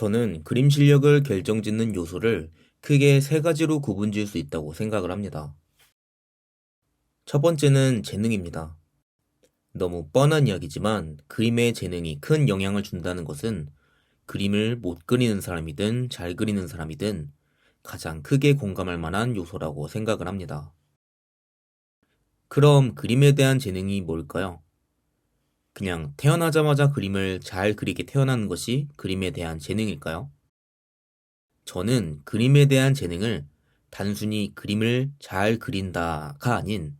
저는 그림 실력을 결정짓는 요소를 크게 세 가지로 구분지을 수 있다고 생각을 합니다. 첫 번째는 재능입니다. 너무 뻔한 이야기지만 그림에 재능이 큰 영향을 준다는 것은 그림을 못 그리는 사람이든 잘 그리는 사람이든 가장 크게 공감할 만한 요소라고 생각을 합니다. 그럼 그림에 대한 재능이 뭘까요? 그냥 태어나자마자 그림을 잘 그리게 태어나는 것이 그림에 대한 재능일까요? 저는 그림에 대한 재능을 단순히 그림을 잘 그린다가 아닌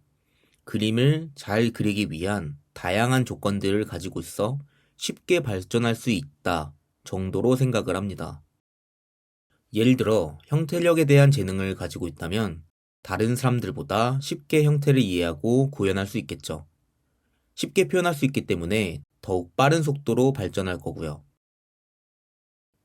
그림을 잘 그리기 위한 다양한 조건들을 가지고 있어 쉽게 발전할 수 있다 정도로 생각을 합니다. 예를 들어 형태력에 대한 재능을 가지고 있다면 다른 사람들보다 쉽게 형태를 이해하고 구현할 수 있겠죠. 쉽게 표현할 수 있기 때문에 더욱 빠른 속도로 발전할 거고요.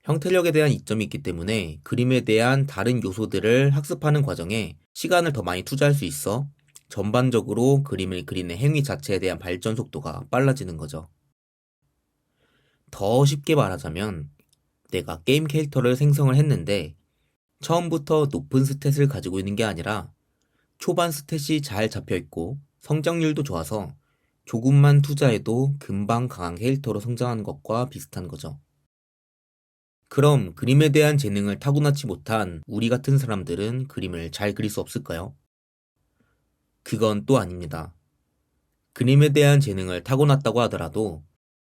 형태력에 대한 이점이 있기 때문에 그림에 대한 다른 요소들을 학습하는 과정에 시간을 더 많이 투자할 수 있어 전반적으로 그림을 그리는 행위 자체에 대한 발전 속도가 빨라지는 거죠. 더 쉽게 말하자면 내가 게임 캐릭터를 생성을 했는데 처음부터 높은 스탯을 가지고 있는 게 아니라 초반 스탯이 잘 잡혀있고 성장률도 좋아서 조금만 투자해도 금방 강한 캐릭터로 성장하는 것과 비슷한 거죠. 그럼 그림에 대한 재능을 타고나지 못한 우리 같은 사람들은 그림을 잘 그릴 수 없을까요? 그건 또 아닙니다. 그림에 대한 재능을 타고났다고 하더라도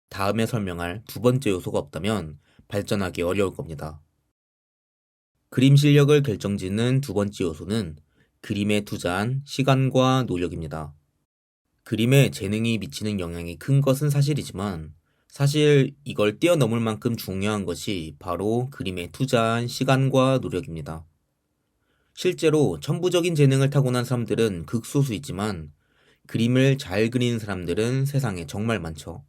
다음에 설명할 두 번째 요소가 없다면 발전하기 어려울 겁니다. 그림 실력을 결정짓는 두 번째 요소는 그림에 투자한 시간과 노력입니다. 그림에 재능이 미치는 영향이 큰 것은 사실이지만 사실 이걸 뛰어넘을 만큼 중요한 것이 바로 그림에 투자한 시간과 노력입니다. 실제로 천부적인 재능을 타고난 사람들은 극소수이지만 그림을 잘 그리는 사람들은 세상에 정말 많죠.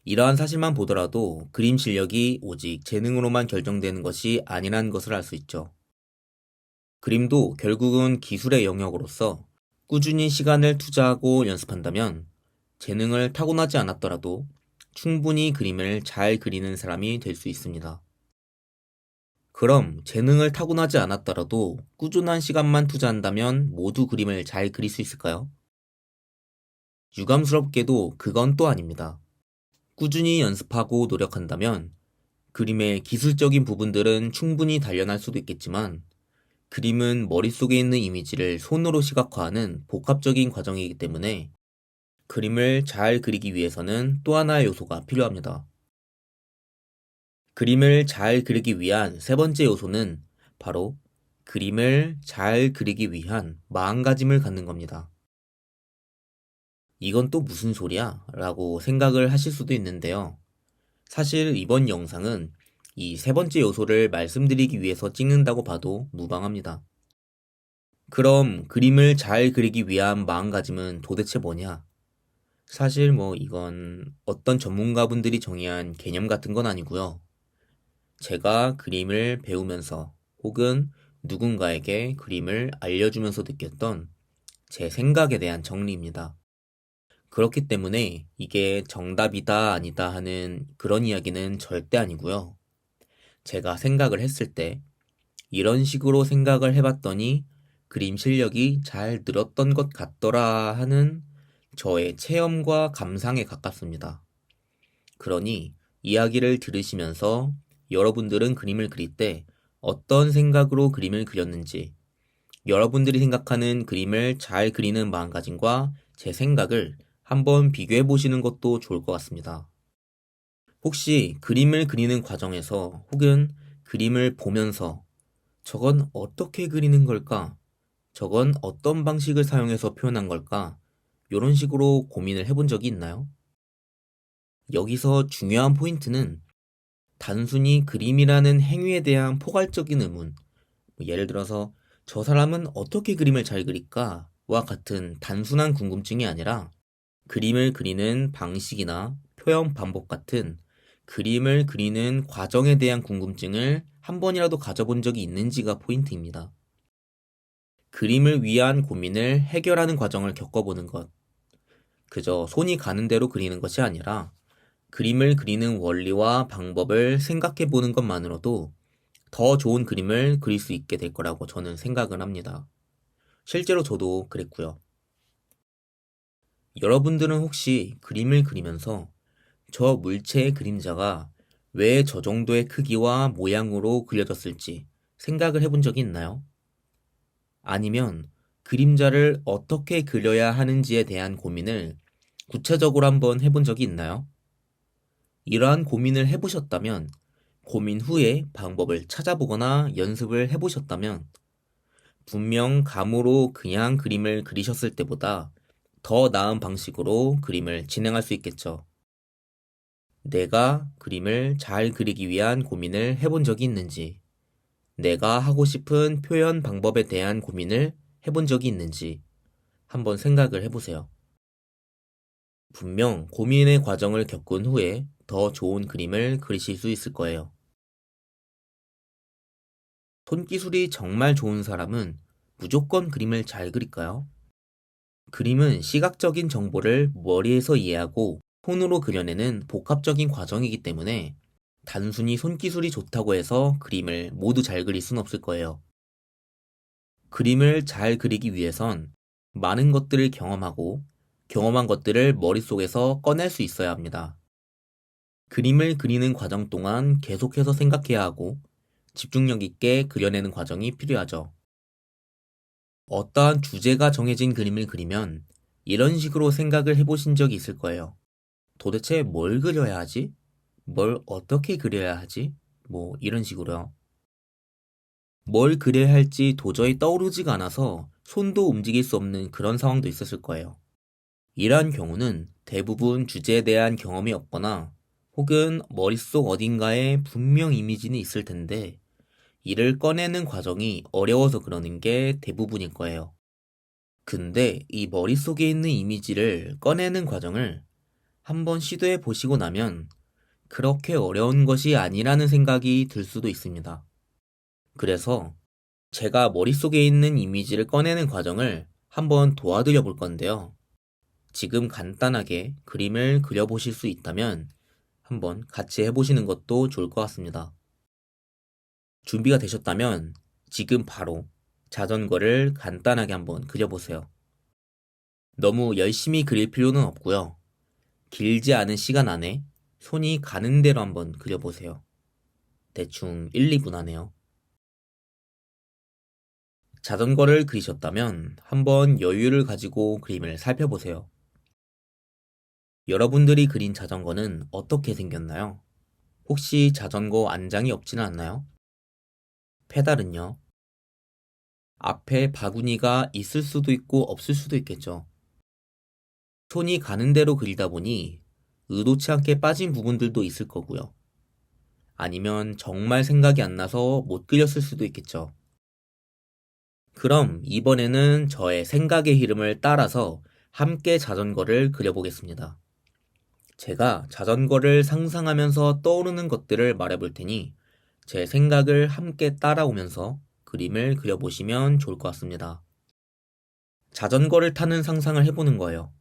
이러한 사실만 보더라도 그림 실력이 오직 재능으로만 결정되는 것이 아니라는 것을 알 수 있죠. 그림도 결국은 기술의 영역으로서 꾸준히 시간을 투자하고 연습한다면 재능을 타고나지 않았더라도 충분히 그림을 잘 그리는 사람이 될 수 있습니다. 그럼 재능을 타고나지 않았더라도 꾸준한 시간만 투자한다면 모두 그림을 잘 그릴 수 있을까요? 유감스럽게도 그건 또 아닙니다. 꾸준히 연습하고 노력한다면 그림의 기술적인 부분들은 충분히 단련할 수도 있겠지만 그림은 머릿속에 있는 이미지를 손으로 시각화하는 복합적인 과정이기 때문에 그림을 잘 그리기 위해서는 또 하나의 요소가 필요합니다. 그림을 잘 그리기 위한 세 번째 요소는 바로 그림을 잘 그리기 위한 마음가짐을 갖는 겁니다. 이건 또 무슨 소리야? 라고 생각을 하실 수도 있는데요. 사실 이번 영상은 이 세 번째 요소를 말씀드리기 위해서 찍는다고 봐도 무방합니다. 그럼 그림을 잘 그리기 위한 마음가짐은 도대체 뭐냐? 사실 이건 어떤 전문가분들이 정의한 개념 같은 건 아니고요. 제가 그림을 배우면서 혹은 누군가에게 그림을 알려주면서 느꼈던 제 생각에 대한 정리입니다. 그렇기 때문에 이게 정답이다 아니다 하는 그런 이야기는 절대 아니고요. 제가 생각을 했을 때 이런 식으로 생각을 해봤더니 그림 실력이 잘 늘었던 것 같더라 하는 저의 체험과 감상에 가깝습니다. 그러니 이야기를 들으시면서 여러분들은 그림을 그릴 때 어떤 생각으로 그림을 그렸는지 여러분들이 생각하는 그림을 잘 그리는 마음가짐과 제 생각을 한번 비교해 보시는 것도 좋을 것 같습니다. 혹시 그림을 그리는 과정에서 혹은 그림을 보면서 저건 어떻게 그리는 걸까? 저건 어떤 방식을 사용해서 표현한 걸까? 이런 식으로 고민을 해본 적이 있나요? 여기서 중요한 포인트는 단순히 그림이라는 행위에 대한 포괄적인 의문, 예를 들어서 저 사람은 어떻게 그림을 잘 그릴까? 와 같은 단순한 궁금증이 아니라 그림을 그리는 방식이나 표현 방법 같은 그림을 그리는 과정에 대한 궁금증을 한 번이라도 가져본 적이 있는지가 포인트입니다. 그림을 위한 고민을 해결하는 과정을 겪어보는 것. 그저 손이 가는 대로 그리는 것이 아니라 그림을 그리는 원리와 방법을 생각해 보는 것만으로도 더 좋은 그림을 그릴 수 있게 될 거라고 저는 생각을 합니다. 실제로 저도 그랬고요. 여러분들은 혹시 그림을 그리면서 저 물체의 그림자가 왜 저 정도의 크기와 모양으로 그려졌을지 생각을 해본 적이 있나요? 아니면 그림자를 어떻게 그려야 하는지에 대한 고민을 구체적으로 한번 해본 적이 있나요? 이러한 고민을 해보셨다면, 고민 후에 방법을 찾아보거나 연습을 해보셨다면, 분명 감으로 그냥 그림을 그리셨을 때보다 더 나은 방식으로 그림을 진행할 수 있겠죠. 내가 그림을 잘 그리기 위한 고민을 해본 적이 있는지, 내가 하고 싶은 표현 방법에 대한 고민을 해본 적이 있는지 한번 생각을 해보세요. 분명 고민의 과정을 겪은 후에 더 좋은 그림을 그리실 수 있을 거예요. 손기술이 정말 좋은 사람은 무조건 그림을 잘 그릴까요? 그림은 시각적인 정보를 머리에서 이해하고 손으로 그려내는 복합적인 과정이기 때문에 단순히 손기술이 좋다고 해서 그림을 모두 잘 그릴 순 없을 거예요. 그림을 잘 그리기 위해선 많은 것들을 경험하고 경험한 것들을 머릿속에서 꺼낼 수 있어야 합니다. 그림을 그리는 과정 동안 계속해서 생각해야 하고 집중력 있게 그려내는 과정이 필요하죠. 어떠한 주제가 정해진 그림을 그리면 이런 식으로 생각을 해보신 적이 있을 거예요. 도대체 뭘 그려야 하지? 뭘 어떻게 그려야 하지? 뭐 이런 식으로요. 뭘 그려야 할지 도저히 떠오르지가 않아서 손도 움직일 수 없는 그런 상황도 있었을 거예요. 이러한 경우는 대부분 주제에 대한 경험이 없거나 혹은 머릿속 어딘가에 분명 이미지는 있을 텐데 이를 꺼내는 과정이 어려워서 그러는 게 대부분일 거예요. 근데 이 머릿속에 있는 이미지를 꺼내는 과정을 한번 시도해 보시고 나면 그렇게 어려운 것이 아니라는 생각이 들 수도 있습니다. 그래서 제가 머릿속에 있는 이미지를 꺼내는 과정을 한번 도와드려 볼 건데요. 지금 간단하게 그림을 그려보실 수 있다면 한번 같이 해보시는 것도 좋을 것 같습니다. 준비가 되셨다면 지금 바로 자전거를 간단하게 한번 그려보세요. 너무 열심히 그릴 필요는 없고요. 길지 않은 시간 안에 손이 가는 대로 한번 그려보세요. 대충 1, 2분 안에요. 자전거를 그리셨다면 한번 여유를 가지고 그림을 살펴보세요. 여러분들이 그린 자전거는 어떻게 생겼나요? 혹시 자전거 안장이 없지는 않나요? 페달은요? 앞에 바구니가 있을 수도 있고 없을 수도 있겠죠. 손이 가는 대로 그리다 보니 의도치 않게 빠진 부분들도 있을 거고요. 아니면 정말 생각이 안 나서 못 그렸을 수도 있겠죠. 그럼 이번에는 저의 생각의 흐름을 따라서 함께 자전거를 그려보겠습니다. 제가 자전거를 상상하면서 떠오르는 것들을 말해볼 테니 제 생각을 함께 따라오면서 그림을 그려보시면 좋을 것 같습니다. 자전거를 타는 상상을 해보는 거예요.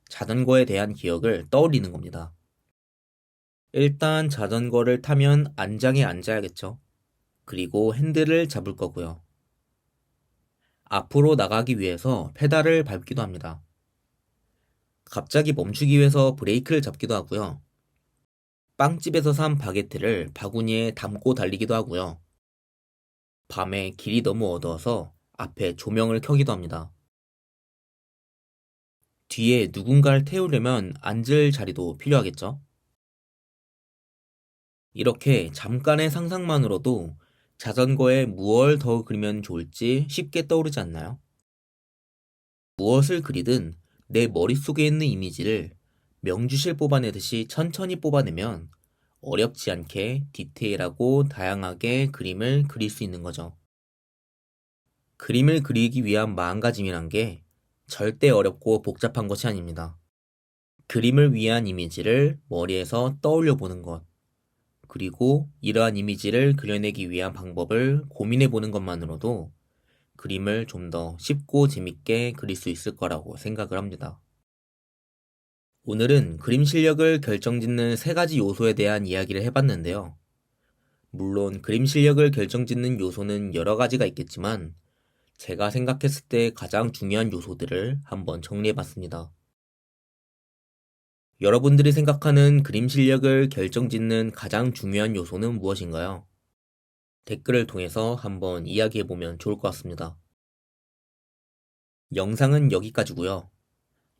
자전거에 대한 기억을 떠올리는 겁니다. 일단 자전거를 타면 안장에 앉아야겠죠. 그리고 핸들을 잡을 거고요. 앞으로 나가기 위해서 페달을 밟기도 합니다. 갑자기 멈추기 위해서 브레이크를 잡기도 하고요. 빵집에서 산 바게트를 바구니에 담고 달리기도 하고요. 밤에 길이 너무 어두워서 앞에 조명을 켜기도 합니다. 뒤에 누군가를 태우려면 앉을 자리도 필요하겠죠? 이렇게 잠깐의 상상만으로도 자전거에 무엇을 더 그리면 좋을지 쉽게 떠오르지 않나요? 무엇을 그리든 내 머릿속에 있는 이미지를 명주실 뽑아내듯이 천천히 뽑아내면 어렵지 않게 디테일하고 다양하게 그림을 그릴 수 있는 거죠. 그림을 그리기 위한 마음가짐이란 게 절대 어렵고 복잡한 것이 아닙니다. 그림을 위한 이미지를 머리에서 떠올려 보는 것, 그리고 이러한 이미지를 그려내기 위한 방법을 고민해 보는 것만으로도 그림을 좀 더 쉽고 재밌게 그릴 수 있을 거라고 생각을 합니다. 오늘은 그림 실력을 결정짓는 세 가지 요소에 대한 이야기를 해봤는데요. 물론 그림 실력을 결정짓는 요소는 여러 가지가 있겠지만 제가 생각했을 때 가장 중요한 요소들을 한번 정리해봤습니다. 여러분들이 생각하는 그림 실력을 결정짓는 가장 중요한 요소는 무엇인가요? 댓글을 통해서 한번 이야기해보면 좋을 것 같습니다. 영상은 여기까지고요.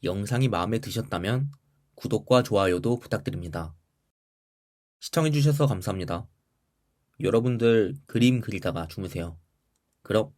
영상이 마음에 드셨다면 구독과 좋아요도 부탁드립니다. 시청해주셔서 감사합니다. 여러분들 그림 그리다가 주무세요. 그럼